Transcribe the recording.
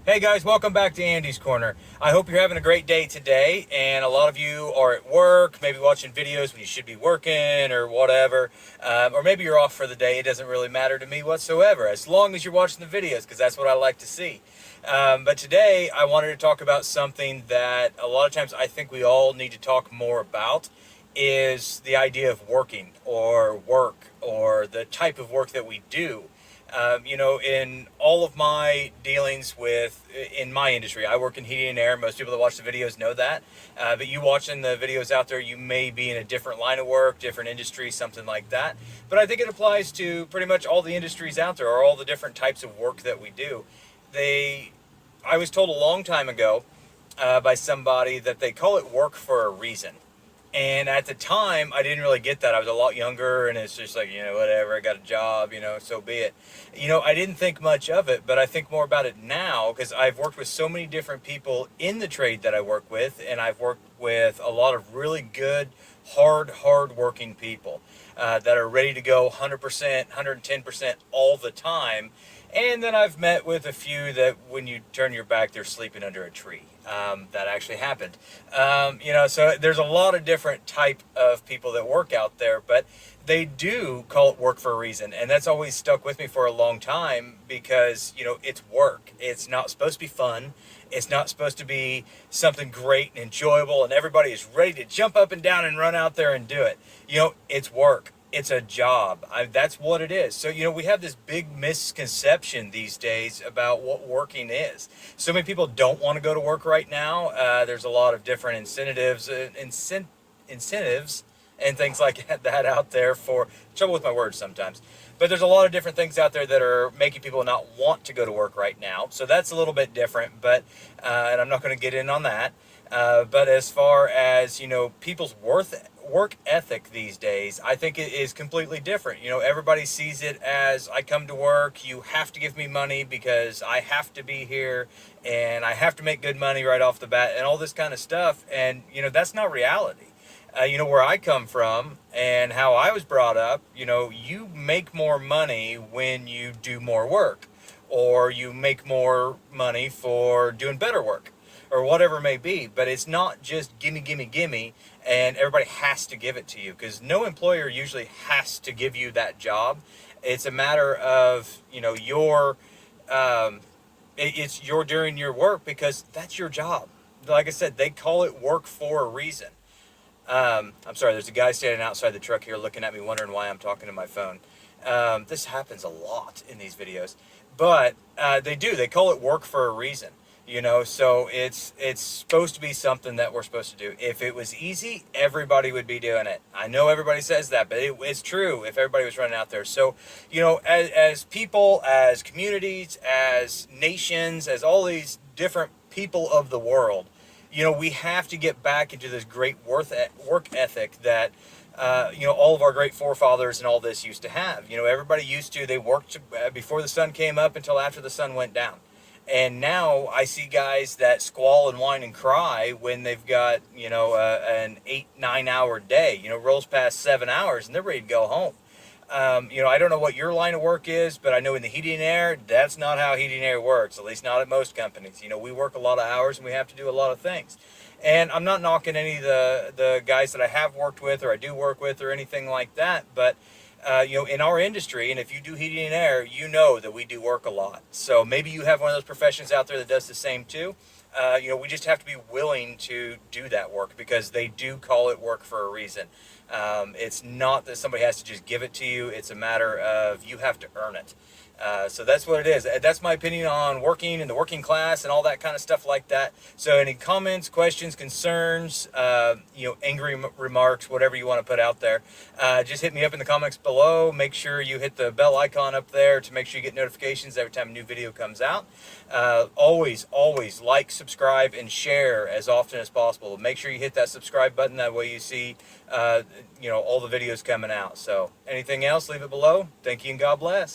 Hey guys, welcome back to Andy's Corner. I hope you're having a great day today, and a lot of you are at work, maybe watching videos when you should be working or whatever, or maybe you're off for the day. It doesn't really matter to me whatsoever, as long as you're watching the videos, because that's what I like to see. But today, I wanted to talk about something that a lot of times I think we all need to talk more about, is the idea of working or work or the type of work that we do. In all of my dealings in my industry, I work in heating and air. Most people that watch the videos know that. But you watching the videos out there, you may be in a different line of work, different industry, something like that. But I think it applies to pretty much all the industries out there, or all the different types of work that we do. I was told a long time ago by somebody that they call it work for a reason. And at the time, I didn't really get that. I was a lot younger, and it's just like, whatever, I got a job, so be it. I didn't think much of it, but I think more about it now because I've worked with so many different people in the trade that I work with, and I've worked with a lot of really good, hard-working people that are ready to go 100%, 110% all the time. And then I've met with a few that when you turn your back, they're sleeping under a tree. That actually happened. So there's a lot of different type of people that work out there, but they do call it work for a reason. And that's always stuck with me for a long time because, it's work. It's not supposed to be fun. It's not supposed to be something great and enjoyable and everybody is ready to jump up and down and run out there and do it. It's work. It's a job. That's what it is. So, we have this big misconception these days about what working is. So many people don't want to go to work right now. There's a lot of different incentives and things like that out there for trouble with my words sometimes. But there's a lot of different things out there that are making people not want to go to work right now. So that's a little bit different, but and I'm not going to get in on that. But as far as, people's work ethic these days, I think it is completely different. Everybody sees it as, I come to work, you have to give me money because I have to be here and I have to make good money right off the bat and all this kind of stuff. And, that's not reality. Where I come from and how I was brought up, you make more money when you do more work, or you make more money for doing better work, or whatever it may be. But it's not just gimme, gimme, gimme, and everybody has to give it to you, because no employer usually has to give you that job. It's a matter of, it's you're doing your work because that's your job. Like I said, they call it work for a reason. I'm sorry, there's a guy standing outside the truck here looking at me, wondering why I'm talking to my phone. This happens a lot in these videos, but they call it work for a reason. So it's supposed to be something that we're supposed to do. If it was easy, everybody would be doing it. I know everybody says that, but it's true if everybody was running out there. So, as people, as communities, as nations, as all these different people of the world, we have to get back into this great work ethic that, all of our great forefathers and all this used to have. Everybody they worked before the sun came up until after the sun went down. And now I see guys that squall and whine and cry when they've got, an 8-9 hour day, rolls past 7 hours and they're ready to go home. I don't know what your line of work is, but I know in the heating and air, that's not how heating and air works, at least not at most companies. We work a lot of hours and we have to do a lot of things. And I'm not knocking any of the guys that I have worked with or I do work with or anything like that, but in our industry, and if you do heating and air, you know that we do work a lot. So maybe you have one of those professions out there that does the same too. We just have to be willing to do that work because they do call it work for a reason. It's not that somebody has to just give it to you. It's a matter of you have to earn it. So that's what it is. That's my opinion on working in the working class and all that kind of stuff like that. So any comments, questions, concerns, angry remarks, whatever you want to put out there, just hit me up in the comments below. Make sure you hit the bell icon up there to make sure you get notifications every time a new video comes out. Always like, subscribe, and share as often as possible. Make sure you hit that subscribe button. That way you see, all the videos coming out. So anything else, leave it below. Thank you and God bless.